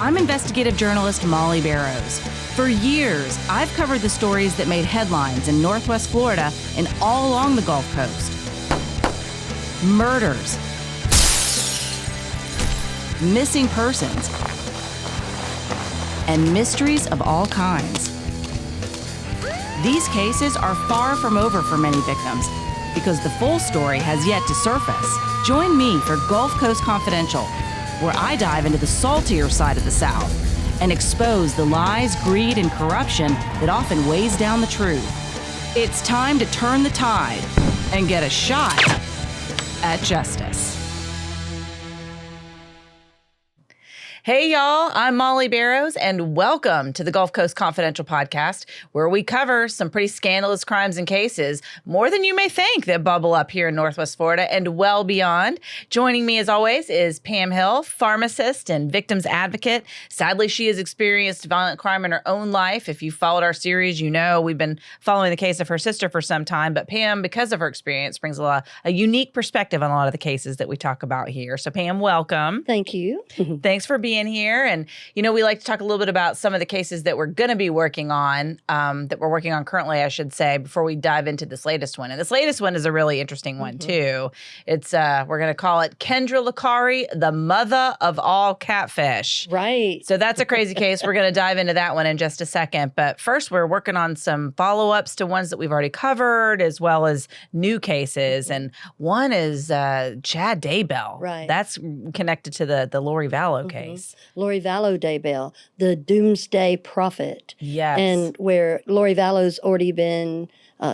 I'm investigative journalist Molly Barrows. For years, I've covered the stories that made headlines in Northwest Florida and all along the Gulf Coast. Murders, missing persons, and mysteries of all kinds. These cases are far from over for many victims because the full story has yet to surface. Join me for Gulf Coast Confidential, where I dive into the saltier side of the South and expose the lies, greed, and corruption that often weighs down the truth. It's time to turn the tide and get a shot at justice. Hey, y'all, I'm Molly Barrows, and welcome to the Gulf Coast Confidential podcast, where we cover some pretty scandalous crimes and cases, more than you may think, that bubble up here in Northwest Florida and well beyond. Joining me, as always, is Pam Hill, pharmacist and victims advocate. Sadly, she has experienced violent crime in her own life. If you followed our series, you know we've been following the case of her sister for some time, but Pam, because of her experience, brings a unique perspective on a lot of the cases that we talk about here. So, Pam, welcome. Thank you. Thanks for being here. And, you know, we like to talk a little bit about some of the cases that we're going to be working on, that we're working on currently, I should say, before we dive into this latest one. And this latest one is a really interesting one, too. It's, we're going to call it Kendra Licari, the mother of all catfish. Right. So that's a crazy case. We're going to dive into that one in just a second. But first, we're working on some follow-ups to ones that we've already covered, as well as new cases. And one is Chad Daybell. Right. That's connected to the Lori Vallow case. Lori Vallow Daybell, the doomsday prophet. Yes. And where Lori Vallow's already been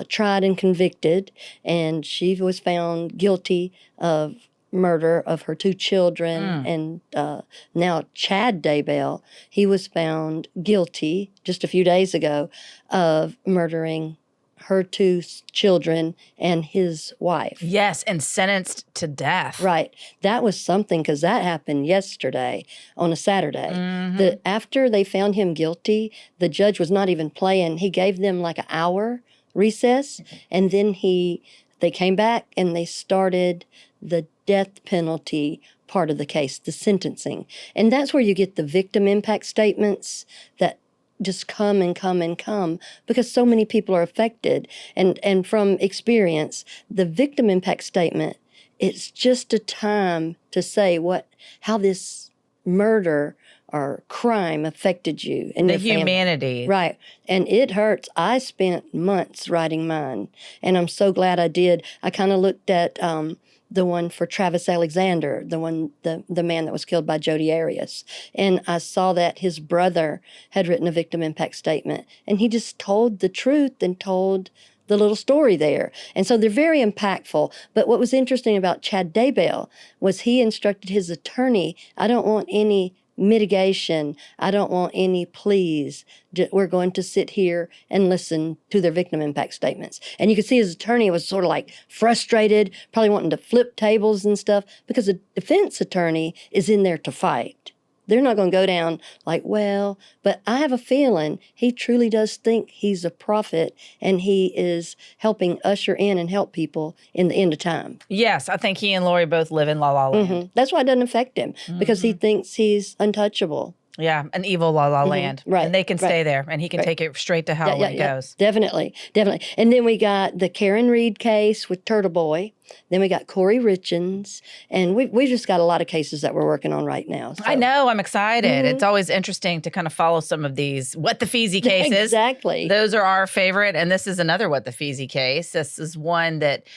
tried and convicted, and she was found guilty of murder of her two children. And now Chad Daybell, he was found guilty just a few days ago of murdering her two children and his wife. Yes, and sentenced to death. Right. That was something, because that happened yesterday on a Saturday. After they found him guilty, the judge was not even playing. He gave them like an hour recess, and then they came back and they started the death penalty part of the case, the sentencing. And that's where you get the victim impact statements that just come and come and come, because so many people are affected. And from experience, the victim impact statement, it's just a time to say how this murder or crime affected you and the your family. Humanity. Right. And it hurts. I spent months writing mine, and I'm so glad I did. I kind of looked at the one for Travis Alexander, the man that was killed by Jodi Arias. And I saw that his brother had written a victim impact statement, and he just told the truth and told the little story there. And so they're very impactful. But what was interesting about Chad Daybell was he instructed his attorney, I don't want any mitigation. I don't want any pleas. We're going to sit here and listen to their victim impact statements. And you could see his attorney was sort of like frustrated, probably wanting to flip tables and stuff, because the defense attorney is in there to fight. They're not going to go down like, well, but I have a feeling he truly does think he's a prophet, and he is helping usher in and help people in the end of time. Yes, I think he and Lori both live in La La Land. That's why it doesn't affect him, because he thinks he's untouchable. Yeah, an evil La La Land. Right. And they can stay there, and he can take it straight to hell when it goes. Definitely. And then we got the Karen Reed case with Turtle Boy. Then we got Corey Richens. And we've just got a lot of cases that we're working on right now. So. I know. I'm excited. It's always interesting to kind of follow some of these What the Feezy cases. Exactly. Those are our favorite. And this is another What the Feezy case. This is one that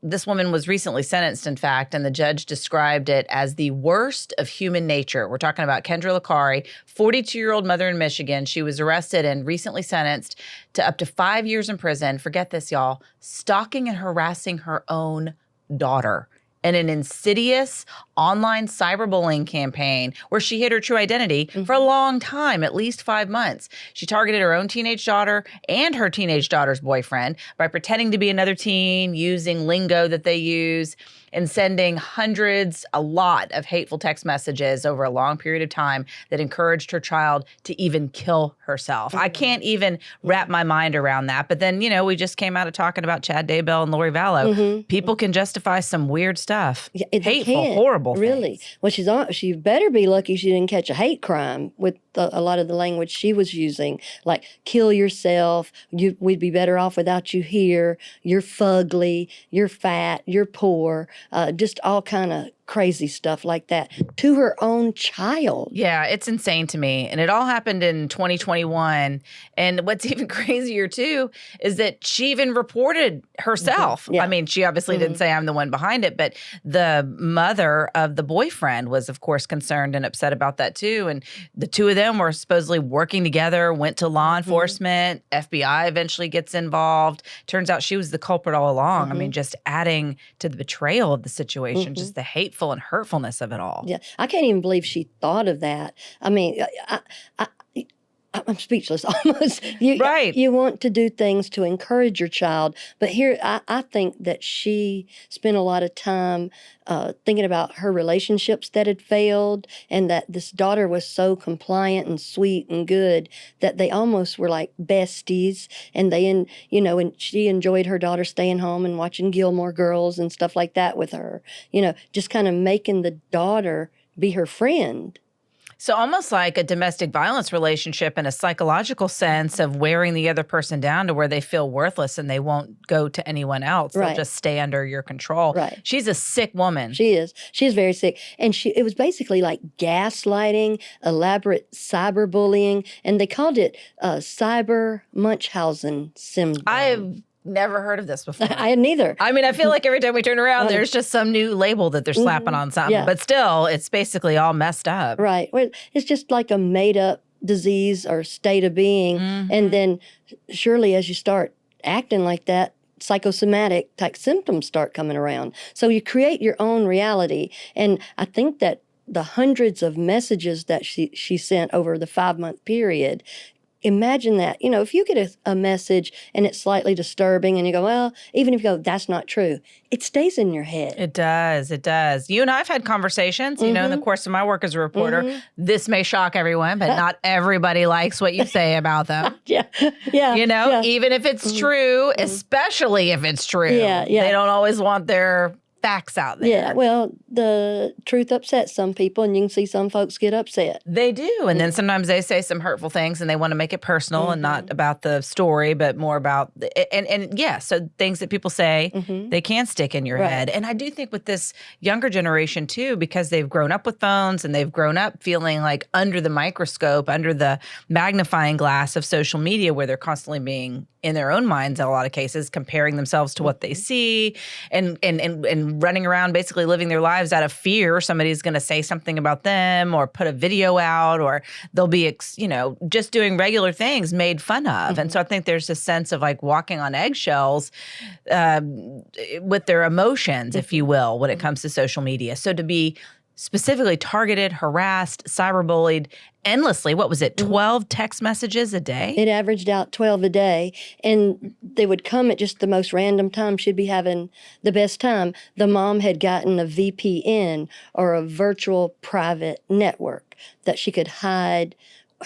this woman was recently sentenced, in fact, and the judge described it as the worst of human nature. We're talking about Kendra Licari, 42-year-old mother in Michigan. She was arrested and recently sentenced to up to 5 years in prison. Forget this, y'all. Stalking and harassing her own daughter in an insidious online cyberbullying campaign where she hid her true identity for a long time, at least 5 months. She targeted her own teenage daughter and her teenage daughter's boyfriend by pretending to be another teen, using lingo that they use. and sending hundreds, a lot of hateful text messages over a long period of time that encouraged her child to even kill herself. I can't even wrap my mind around that. But then, we just came out of talking about Chad Daybell and Lori Vallow. People can justify some weird stuff. Yeah, they hateful, can, horrible really. things. Well, she better be lucky she didn't catch a hate crime with a lot of the language she was using, like kill yourself, we'd be better off without you here, you're fugly, you're fat, you're poor, just all kind of crazy stuff like that to her own child. Yeah, it's insane to me. And it all happened in 2021. And what's even crazier, too, is that she even reported herself. Yeah. I mean, she obviously didn't say I'm the one behind it, but the mother of the boyfriend was, of course, concerned and upset about that, too. And the two of them were supposedly working together, went to law enforcement. FBI eventually gets involved. Turns out she was the culprit all along. I mean, just adding to the betrayal of the situation, just the hateful and hurtfulness of it all. Yeah, I can't even believe she thought of that. I mean, I'm speechless almost. You want to do things to encourage your child, but here I think that she spent a lot of time thinking about her relationships that had failed, and that this daughter was so compliant and sweet and good that they almost were like besties. And and she enjoyed her daughter staying home and watching Gilmore Girls and stuff like that with her. Just kind of making the daughter be her friend. So almost like a domestic violence relationship in a psychological sense of wearing the other person down to where they feel worthless and they won't go to anyone else. Right. They'll just stay under your control. Right. She's a sick woman. She is. She's very sick. And it was basically like gaslighting, elaborate cyberbullying, and they called it cyber Munchausen syndrome. I've never heard of this before. I had neither. I mean, I feel like every time we turn around, there's just some new label that they're slapping on something. Yeah. But still, it's basically all messed up. Right. Well, it's just like a made-up disease or state of being. And then surely as you start acting like that, psychosomatic type symptoms start coming around. So you create your own reality. And I think that the hundreds of messages that she sent over the 5-month period, imagine that, if you get a message and it's slightly disturbing and you go, well, even if you go, that's not true, it stays in your head. It does. It does. You and I have had conversations, in the course of my work as a reporter. This may shock everyone, but not everybody likes what you say about them. Yeah. Even if it's true, especially if it's true. Yeah. They don't always want their facts out there. Yeah, well, the truth upsets some people, and you can see some folks get upset. They do. And then sometimes they say some hurtful things and they want to make it personal and not about the story, but more about, so things that people say, they can stick in your head. And I do think with this younger generation too, because they've grown up with phones and they've grown up feeling like under the microscope, under the magnifying glass of social media, where they're constantly being, in their own minds in a lot of cases, comparing themselves to what they see and running around basically living their lives out of fear somebody's going to say something about them or put a video out, or they'll be, just doing regular things made fun of. And so I think there's a sense of like walking on eggshells with their emotions, if you will, when it comes to social media. So to be specifically targeted, harassed, cyberbullied endlessly. What was it, 12 text messages a day? It averaged out 12 a day, and they would come at just the most random time. She'd be having the best time. The mom had gotten a VPN, or a virtual private network, that she could hide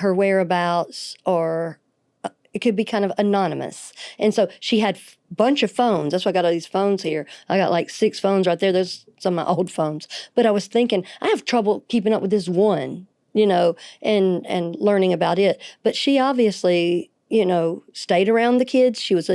her whereabouts, or it could be kind of anonymous. And so she had a bunch of phones. That's why I got all these phones here. I got like 6 phones right there. There's some of my old phones. But I was thinking, I have trouble keeping up with this one, and learning about it. But she obviously, stayed around the kids. She was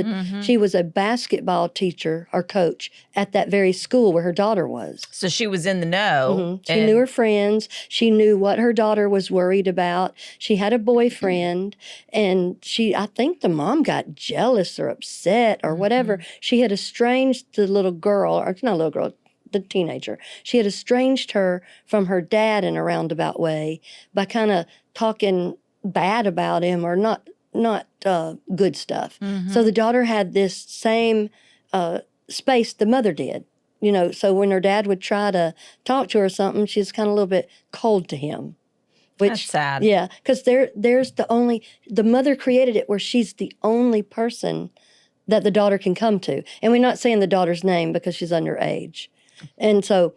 a basketball teacher or coach at that very school where her daughter was. So she was in the know. She knew her friends. She knew what her daughter was worried about. She had a boyfriend, and I think the mom got jealous or upset or whatever. She had estranged the little girl, or not a little girl, the teenager. She had estranged her from her dad in a roundabout way by kind of talking bad about him, or not good stuff. So the daughter had this same space the mother did. So when her dad would try to talk to her or something, she's kind of a little bit cold to him. That's sad. Yeah, because there's the mother created it where she's the only person that the daughter can come to. And we're not saying the daughter's name because she's underage. And so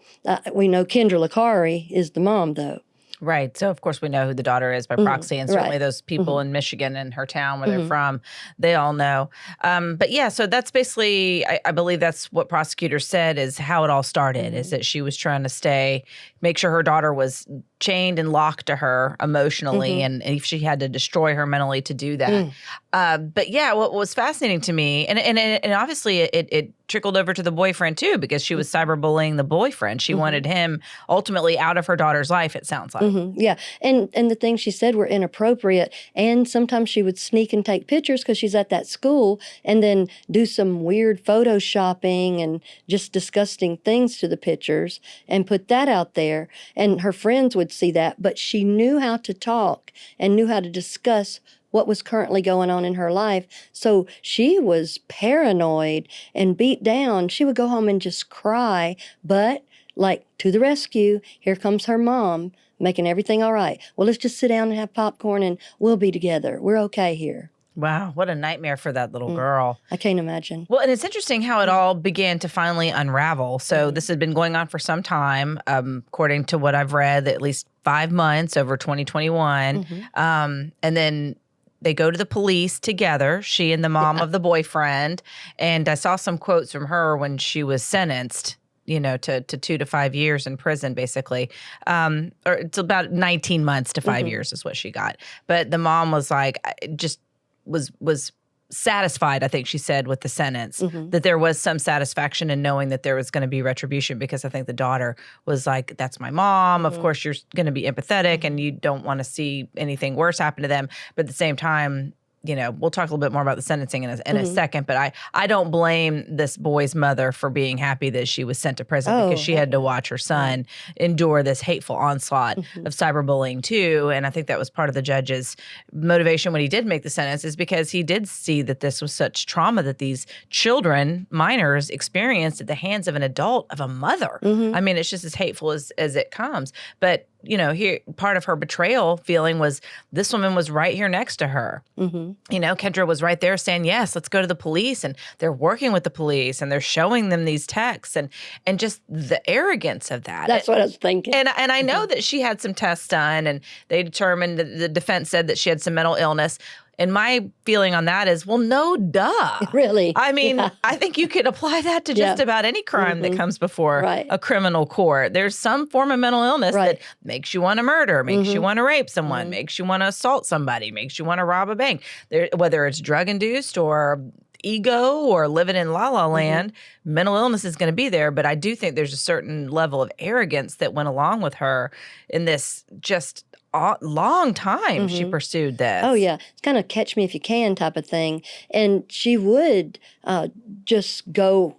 we know Kendra Licari is the mom, though. Right. So, of course, we know who the daughter is by proxy. And certainly right. those people in Michigan and her town where they're from, they all know. But yeah, so that's basically, I believe that's what prosecutors said is how it all started, is that she was trying to make sure her daughter was chained and locked to her emotionally, and if she had to destroy her mentally to do that. But yeah, what was fascinating to me, and obviously it trickled over to the boyfriend too, because she was cyberbullying the boyfriend. She wanted him ultimately out of her daughter's life, it sounds like. Yeah, and the things she said were inappropriate, and sometimes she would sneak and take pictures because she's at that school, and then do some weird photoshopping and just disgusting things to the pictures and put that out there, and her friends would see that, but she knew how to talk and knew how to discuss what was currently going on in her life. So she was paranoid and beat down. She would go home and just cry, but like to the rescue, here comes her mom making everything all right. Well, let's just sit down and have popcorn and we'll be together. We're okay here. Wow, what a nightmare for that little girl. I can't imagine. Well, and it's interesting how it all began to finally unravel. So this had been going on for some time, according to what I've read, at least 5 months over 2021. And then they go to the police together, she and the mom of the boyfriend. And I saw some quotes from her when she was sentenced, to 2 to 5 years in prison, basically. Or it's about 19 months to 5 years is what she got. But the mom was like, just was satisfied, I think she said, with the sentence, that there was some satisfaction in knowing that there was going to be retribution, because I think the daughter was like, that's my mom. Of course, you're going to be empathetic and you don't want to see anything worse happen to them. But at the same time, we'll talk a little bit more about the sentencing in a second, but I don't blame this boy's mother for being happy that she was sent to prison, because she had to watch her son endure this hateful onslaught of cyberbullying too. And I think that was part of the judge's motivation when he did make the sentence, is because he did see that this was such trauma that these children, minors, experienced at the hands of an adult, of a mother. I mean, it's just as hateful as it comes. But here, part of her betrayal feeling was this woman was right here next to her. Kendra was right there saying, yes, let's go to the police. And they're working with the police and they're showing them these texts and just the arrogance of that. That's what I was thinking. And I know that she had some tests done and they determined that the defense said that she had some mental illness. And my feeling on that is, well, no, duh. Really? I mean, I think you could apply that to just about any crime that comes before a criminal court. There's some form of mental illness that makes you want to murder, makes you want to rape someone, makes you want to assault somebody, makes you want to rob a bank. Whether it's drug-induced or ego or living in la-la land, mental illness is going to be there. But I do think there's a certain level of arrogance that went along with her in this just long time she pursued this. Oh, yeah. It's kind of catch me if you can type of thing. And she would just go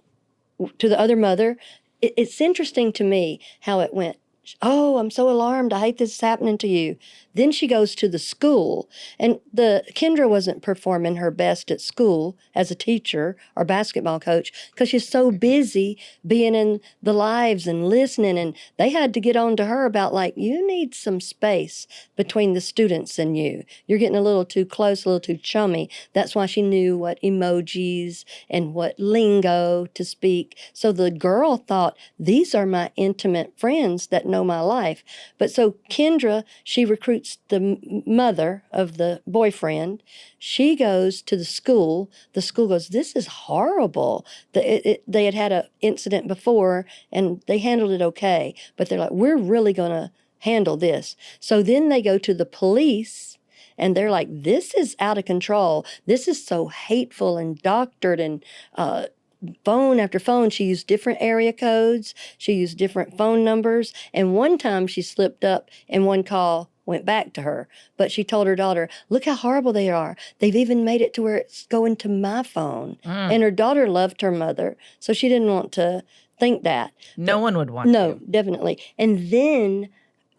to the other mother. It's interesting to me how it went. Oh, I'm so alarmed. I hate this is happening to you. Then she goes to the school, and Kendra wasn't performing her best at school as a teacher or basketball coach because she's so busy being in the lives and listening, and they had to get on to her about, like, you need some space between the students and you. You're getting a little too close, a little too chummy. That's why she knew what emojis and what lingo to speak. So the girl thought, these are my intimate friends that know my life. But so Kendra, she recruits the mother of the boyfriend. She goes to the school. The school goes, this is horrible. They had an incident before and they handled it okay. But they're like, we're really going to handle this. So then they go to the police and they're like, this is out of control. This is so hateful and doctored and phone after phone. She used different area codes. She used different phone numbers. And one time she slipped up and one call went back to her. But she told her daughter, look how horrible they are. They've even made it to where it's going to my phone. And her daughter loved her mother, so she didn't want to think that. No one would want to. No, definitely. And then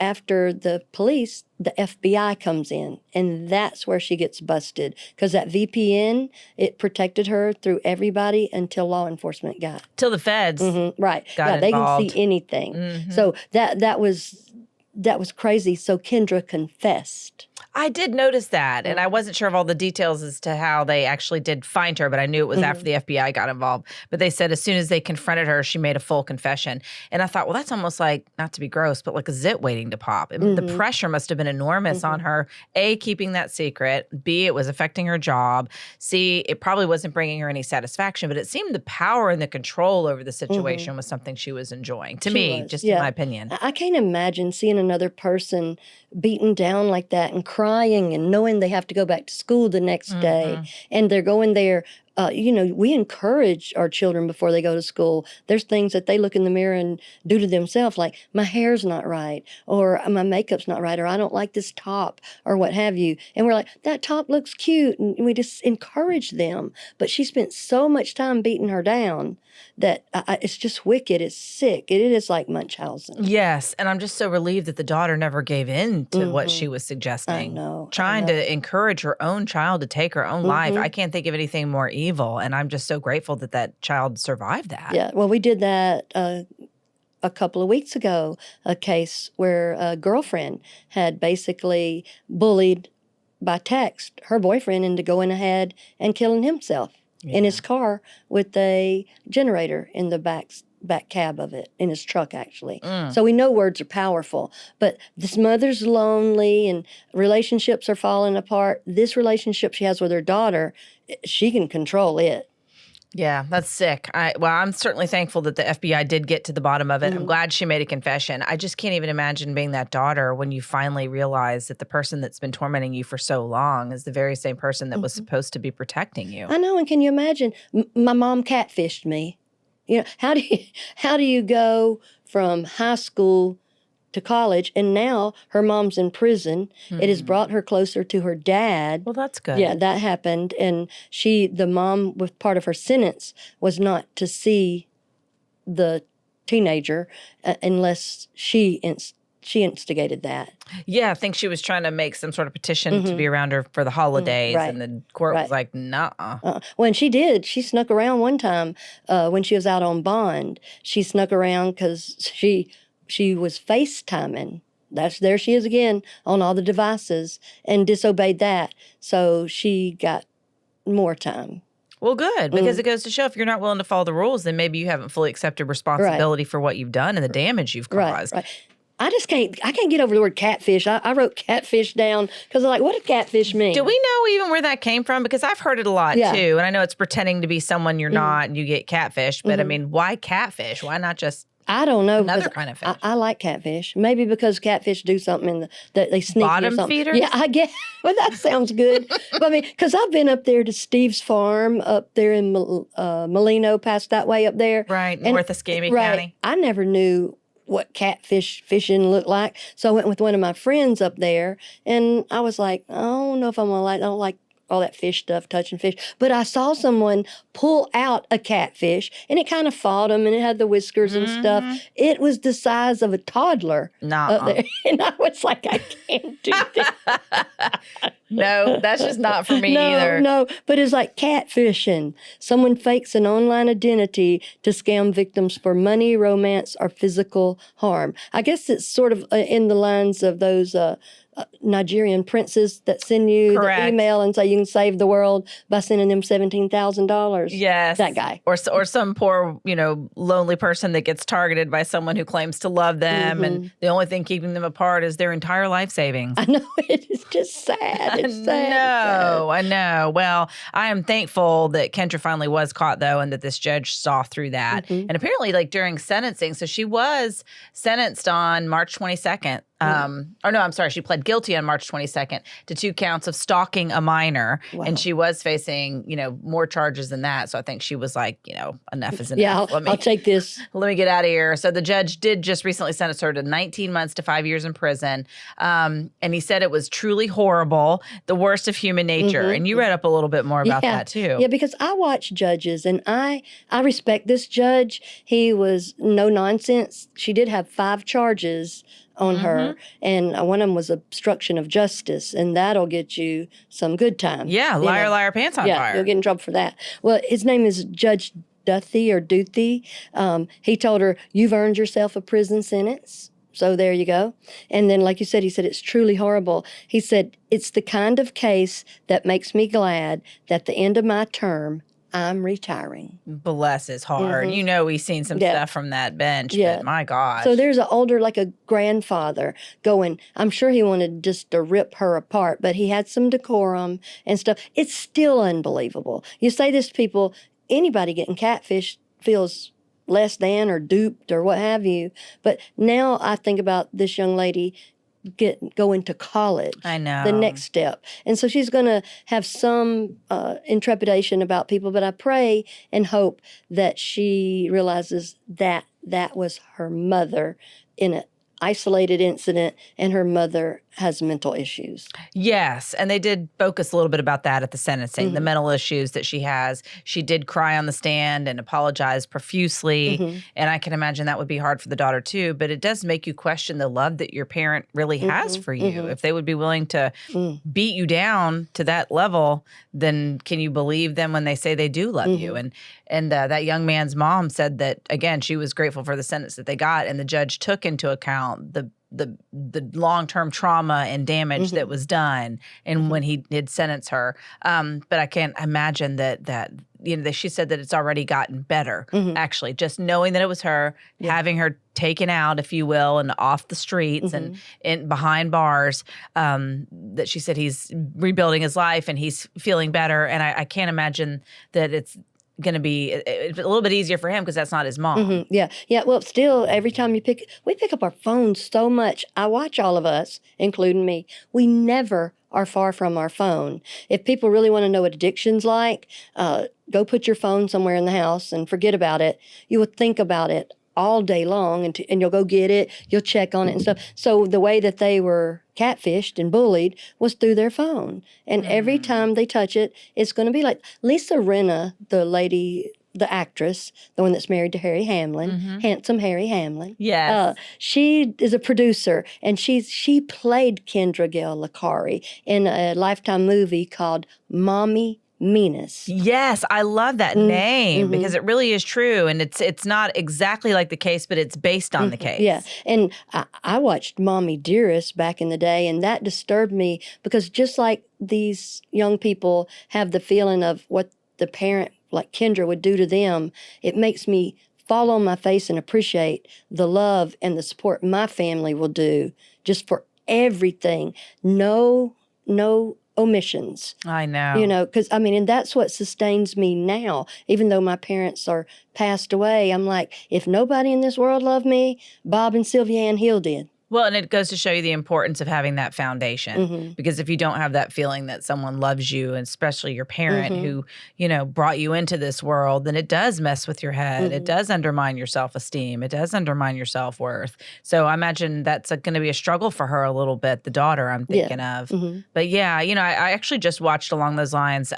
after the police, the FBI comes in, and that's where she gets busted because that VPN, it protected her through everybody until law enforcement got. Till the feds right. got they involved. can see anything. So that was crazy. So Kendra confessed. I did notice that, and I wasn't sure of all the details as to how they actually did find her, but I knew it was after the FBI got involved. But they said as soon as they confronted her, she made a full confession. And I thought, well, that's almost like, not to be gross, but like a zit waiting to pop. And the pressure must have been enormous on her, A, keeping that secret, B, it was affecting her job, C, it probably wasn't bringing her any satisfaction, but it seemed the power and the control over the situation was something she was enjoying, to me, just in my opinion. I can't imagine seeing another person beaten down like that and crying and knowing they have to go back to school the next day, and they're going there. We encourage our children before they go to school. There's things that they look in the mirror and do to themselves, like my hair's not right, or my makeup's not right, or I don't like this top, or what have you. And we're like, that top looks cute, and we just encourage them. But she spent so much time beating her down that it's just wicked. It's sick. It is like Munchausen. Yes, and I'm just so relieved that the daughter never gave in to what she was suggesting. I know. Trying to encourage her own child to take her own life. I can't think of anything more evil, and I'm just so grateful that that child survived that. Yeah, well, we did that a couple of weeks ago, a case where a girlfriend had basically bullied by text her boyfriend into going ahead and killing himself in his car with a generator in the back cab of it, in his truck, actually. So we know words are powerful, but this mother's lonely and relationships are falling apart. This relationship she has with her daughter, she can control it. Yeah, that's sick. I'm certainly thankful that the FBI did get to the bottom of it. I'm glad she made a confession. I just can't even imagine being that daughter when you finally realize that the person that's been tormenting you for so long is the very same person that was supposed to be protecting you. I know, and can you imagine? My mom catfished me. How do you go from high school to college, and now her mom's in prison? It has brought her closer to her dad. Well, that's good. Yeah, that happened, and the mom, with part of her sentence, was not to see the teenager unless she instigated that. Yeah, I think she was trying to make some sort of petition to be around her for the holidays, and the court was like, "Nuh-uh." Well, and she did. She snuck around one time when she was out on bond. She snuck around because she was FaceTiming. There she is again on all the devices, and disobeyed that. So she got more time. Well, good, because it goes to show if you're not willing to follow the rules, then maybe you haven't fully accepted responsibility for what you've done and the damage you've caused. Right. I can't get over the word catfish. I wrote catfish down because I'm like, what does catfish mean? Do we know even where that came from? Because I've heard it a lot too. And I know it's pretending to be someone you're not and you get catfish. But I mean, why catfish? Why not just I don't know. another kind of fish? I like catfish. Maybe because catfish do something that they sneak Bottom or something. feeders? Yeah, I guess. Well, that sounds good. But I mean, because I've been up there to Steve's farm up there in Molino, past that way up there. Right, north of Escambia County. I never knew what catfish fishing looked like. So I went with one of my friends up there, and I was like, I don't know if I'm gonna I don't like all that fish stuff, touching fish. But I saw someone pull out a catfish, and it kind of fought him, and it had the whiskers and stuff. It was the size of a toddler up there. And I was like, I can't do that. No, that's just not for me either. No, but it's like catfishing. Someone fakes an online identity to scam victims for money, romance, or physical harm. I guess it's sort of in the lines of those Nigerian princes that send you the email and say you can save the world by sending them $17,000. Yes. That guy. Or some poor, lonely person that gets targeted by someone who claims to love them, and the only thing keeping them apart is their entire life savings. I know. It is just sad. It's sad. I know. Well, I am thankful that Kendra finally was caught, though, and that this judge saw through that. And apparently, during sentencing, so she was sentenced on March 22nd. She pled guilty on March 22nd to 2 counts of stalking a minor. Wow. And she was facing, more charges than that. So I think she was like, enough is enough. Yeah, I'll take this. Let me get out of here. So the judge did just recently sentence her to 19 months to 5 years in prison. And he said it was truly horrible, the worst of human nature. And you read up a little bit more about that too. Yeah, because I watch judges, and I respect this judge. He was no nonsense. She did have 5 charges on her, and one of them was obstruction of justice, and that'll get you some good time. Yeah, liar, pants on fire. You'll get in trouble for that. Well, his name is Judge Duthie or Duthie. He told her, you've earned yourself a prison sentence, So there you go. And then, like you said, he said, it's truly horrible. He said, it's the kind of case that makes me glad that at the end of my term, I'm retiring. Bless his heart. You know, we've seen some stuff from that bench, but my gosh. So there's an older, like a grandfather going, I'm sure he wanted just to rip her apart, but he had some decorum and stuff. It's still unbelievable. You say this to people, anybody getting catfished feels less than or duped or what have you. But now I think about this young lady going to college. I know. The next step. And so she's going to have some intrepidation about people, but I pray and hope that she realizes that that was her mother in an isolated incident, and her mother has mental issues. Yes, and they did focus a little bit about that at the sentencing, the mental issues that she has. She did cry on the stand and apologize profusely, and I can imagine that would be hard for the daughter too, but it does make you question the love that your parent really has for you. If they would be willing to beat you down to that level, then can you believe them when they say they do love you? And that young man's mom said that, again, she was grateful for the sentence that they got, and the judge took into account the long-term trauma and damage that was done and when he did sentence her. But I can't imagine that she said that it's already gotten better, actually, just knowing that it was her, having her taken out, if you will, and off the streets and behind bars, that she said he's rebuilding his life and he's feeling better. And I can't imagine that it's going to be a little bit easier for him because that's not his mom. Yeah. Well, still, every time we pick up our phones so much. I watch all of us, including me. We never are far from our phone. If people really want to know what addiction's like, go put your phone somewhere in the house and forget about it. You will think about it all day long, and you'll go get it, you'll check on it and stuff. So the way that they were catfished and bullied was through their phone. And every time they touch it, it's going to be like Lisa Rinna, the lady, the actress, the one that's married to Harry Hamlin, handsome Harry Hamlin. Yes. She is a producer, and she played Kendra Licari in a Lifetime movie called Mommy Meanest. Yes, I love that name because it really is true, and it's not exactly like the case, but it's based on the case. Yeah, and I watched Mommy Dearest back in the day, and that disturbed me because just like these young people have the feeling of what the parent like Kendra would do to them, it makes me fall on my face and appreciate the love and the support my family will do just for everything. No omissions. I know. Because, and that's what sustains me now. Even though my parents are passed away, I'm like, if nobody in this world loved me, Bob and Sylvia Ann Hill did. Well, and it goes to show you the importance of having that foundation because if you don't have that feeling that someone loves you, and especially your parent who, brought you into this world, then it does mess with your head. It does undermine your self-esteem. It does undermine your self-worth. So I imagine that's going to be a struggle for her a little bit, the daughter I'm thinking of. But yeah, I actually just watched along those lines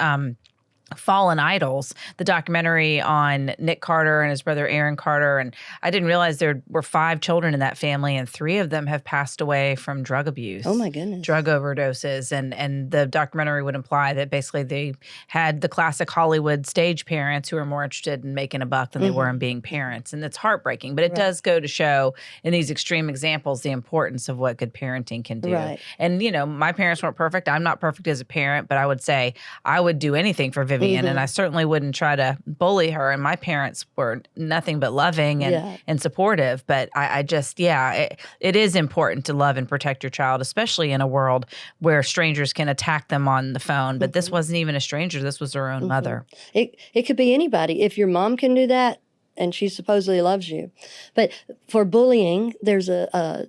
Fallen Idols, the documentary on Nick Carter and his brother Aaron Carter. And I didn't realize there were 5 children in that family, and 3 of them have passed away from drug abuse. Oh, my goodness. Drug overdoses. And the documentary would imply that basically they had the classic Hollywood stage parents who were more interested in making a buck than they were in being parents. And it's heartbreaking. But it does go to show in these extreme examples the importance of what good parenting can do. Right. And, my parents weren't perfect. I'm not perfect as a parent, but I would say I would do anything for Vivian. And I certainly wouldn't try to bully her. And my parents were nothing but loving and supportive. But I just, it is important to love and protect your child, especially in a world where strangers can attack them on the phone. But this wasn't even a stranger. This was her own mother. It could be anybody. If your mom can do that, and she supposedly loves you. But for bullying, there's a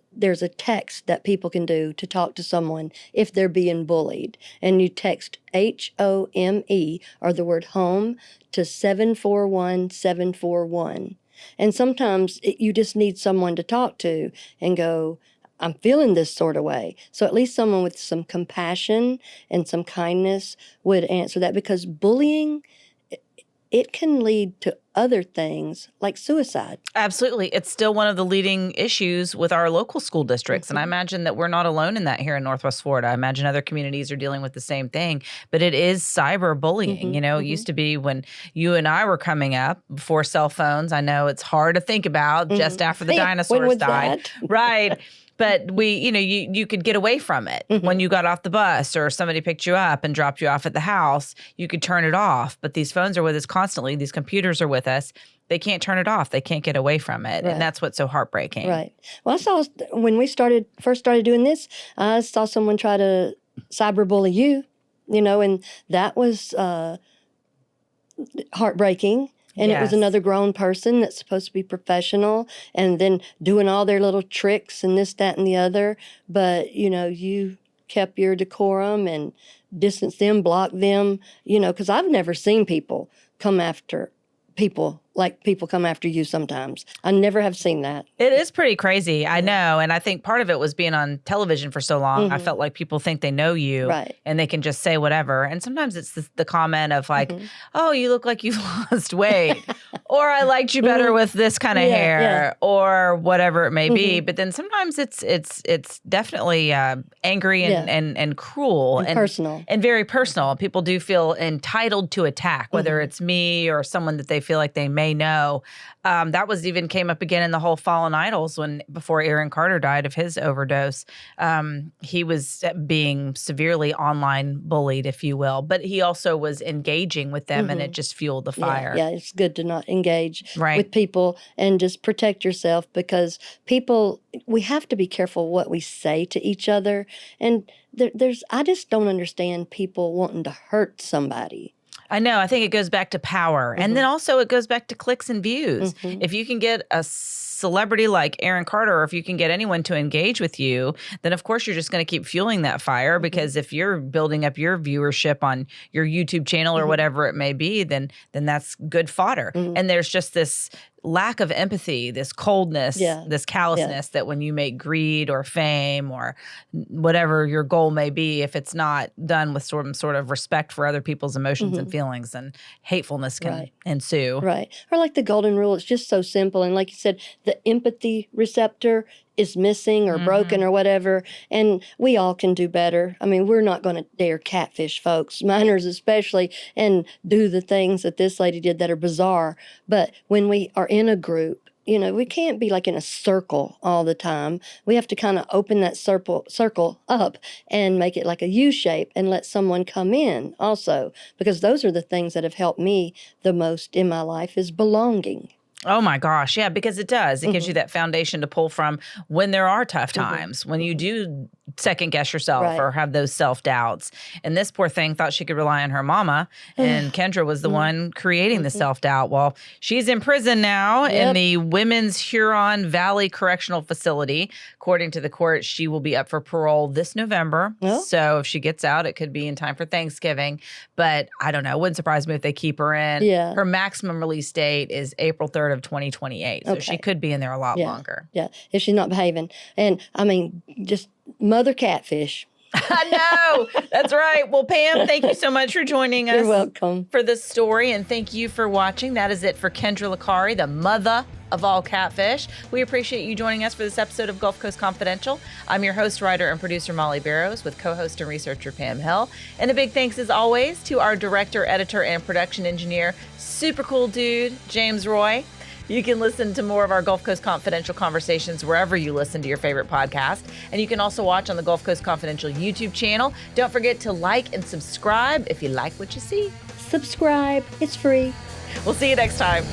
text that people can do to talk to someone if they're being bullied. And you text HOME or the word home to 741-741. And sometimes you just need someone to talk to and go, I'm feeling this sort of way. So at least someone with some compassion and some kindness would answer that, because bullying, it can lead to other things like suicide. Absolutely. It's still one of the leading issues with our local school districts. And I imagine that we're not alone in that here in Northwest Florida. I imagine other communities are dealing with the same thing. But it is cyberbullying. It used to be when you and I were coming up before cell phones. I know it's hard to think about just after the dinosaurs died. Right. But you could get away from it when you got off the bus or somebody picked you up and dropped you off at the house. You could turn it off. But these phones are with us constantly. These computers are with us. They can't turn it off. They can't get away from it. Right. And that's what's so heartbreaking. Right. Well, I saw when we first started doing this, I saw someone try to cyberbully you, and that was heartbreaking. And It was another grown person that's supposed to be professional and then doing all their little tricks and this, that, and the other. But, you kept your decorum and distanced them, blocked them, because I've never seen people come after people like people come after you sometimes. I never have seen that. It is pretty crazy. I know. And I think part of it was being on television for so long. I felt like people think they know you and they can just say whatever. And sometimes it's the comment of like, oh, you look like you've lost weight or I liked you better with this kind of hair or whatever it may be. But then sometimes it's definitely angry and cruel and personal and very personal. People do feel entitled to attack, whether it's me or someone that they feel like they may know. That even came up again in the whole Fallen Idols before Aaron Carter died of his overdose. He was being severely online bullied, if you will, but he also was engaging with them and it just fueled the fire. Yeah, it's good to not engage with people and just protect yourself because we have to be careful what we say to each other. And I just don't understand people wanting to hurt somebody. I know. I think it goes back to power. And then also it goes back to clicks and views. If you can get a celebrity like Aaron Carter, or if you can get anyone to engage with you, then of course you're just going to keep fueling that fire because if you're building up your viewership on your YouTube channel or whatever it may be, then that's good fodder. And there's just this lack of empathy, this coldness, this callousness that when you make greed or fame or whatever your goal may be, if it's not done with some sort of respect for other people's emotions and feelings, then hatefulness can ensue. Right. Or like the golden rule, it's just so simple. And like you said, the empathy receptor is missing or broken or whatever, and we all can do better. I mean, we're not going to dare catfish folks, minors especially, and do the things that this lady did that are bizarre. But when we are in a group, we can't be like in a circle all the time. We have to kind of open that circle up and make it like a U shape and let someone come in also, because those are the things that have helped me the most in my life is belonging. Oh my gosh. Yeah, because it does. It gives you that foundation to pull from when there are tough times, when you do second guess yourself or have those self-doubts. And this poor thing thought she could rely on her mama, and Kendra was the one creating the self-doubt. Well, she's in prison now in the Women's Huron Valley Correctional Facility. According to the court, she will be up for parole this November. So if she gets out, it could be in time for Thanksgiving. But I don't know. It wouldn't surprise me if they keep her in. Her maximum release date is April 3rd of 2028. So she could be in there a lot longer. Yeah, if she's not behaving. And I mean, just mother catfish. I know. That's right. Well, Pam, thank you so much for joining us. You're welcome. For this story, and thank you for watching. That is it for Kendra Licari, the mother of all catfish. We appreciate you joining us for this episode of Gulf Coast Confidential. I'm your host, writer, and producer, Molly Barrows, with co-host and researcher, Pam Hill. And a big thanks, as always, to our director, editor, and production engineer, super cool dude, James Roy. You can listen to more of our Gulf Coast Confidential conversations wherever you listen to your favorite podcast. And you can also watch on the Gulf Coast Confidential YouTube channel. Don't forget to like and subscribe if you like what you see. Subscribe. It's free. We'll see you next time.